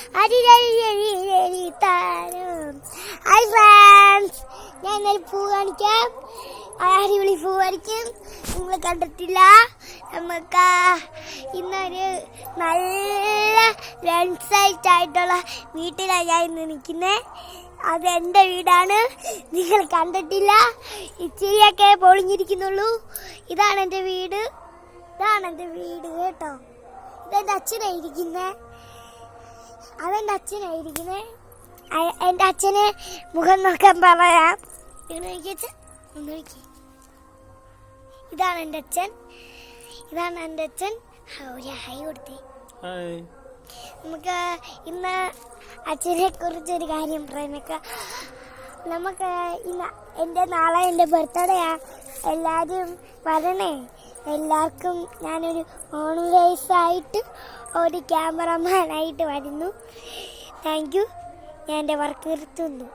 Hi friends, ഞാൻ ഇന്നലെ പൂ കാണിക്കാം. അടിപൊളി പൂ കാണിക്കും. നിങ്ങൾ കണ്ടിട്ടില്ല. നമുക്ക് ഇന്നൊരു നല്ല ലൻസൈറ്റ് ആയിട്ടുള്ള വീട്ടിലാണ് ഞാൻ ഇന്ന് നിൽക്കുന്നത്. അതെൻ്റെ വീടാണ്. നിങ്ങൾ കണ്ടിട്ടില്ല, ഇച്ചിരിയൊക്കെ പൊളിഞ്ഞിരിക്കുന്നുള്ളൂ. ഇതാണ് എൻ്റെ വീട് കേട്ടോ. ഇതെൻ്റെ അച്ഛനായിരിക്കുന്നത്. അതെൻ്റെ അച്ഛനായിരിക്കുന്നത്. എൻ്റെ അച്ഛന് മുഖം നോക്കാൻ പറയാം. ഇതാണ് എൻ്റെ അച്ഛൻ. ഹൈ കൊടുത്തേ. നമുക്ക് ഇന്ന് അച്ഛനെ കുറിച്ചൊരു കാര്യം പറയാനൊക്കെ. നമുക്ക് ഇന്ന് നാളെ എൻ്റെ ബർത്ത്ഡേയാ. എല്ലാവരും വരണേ. എല്ലാവർക്കും ഞാനൊരു ഓൺവേഴ്സായിട്ട് ഒരു ക്യാമറമാനായിട്ട് വരുന്നു. Thank you. ഞാൻ എൻ്റെ വർക്ക് നിർത്തുന്നു.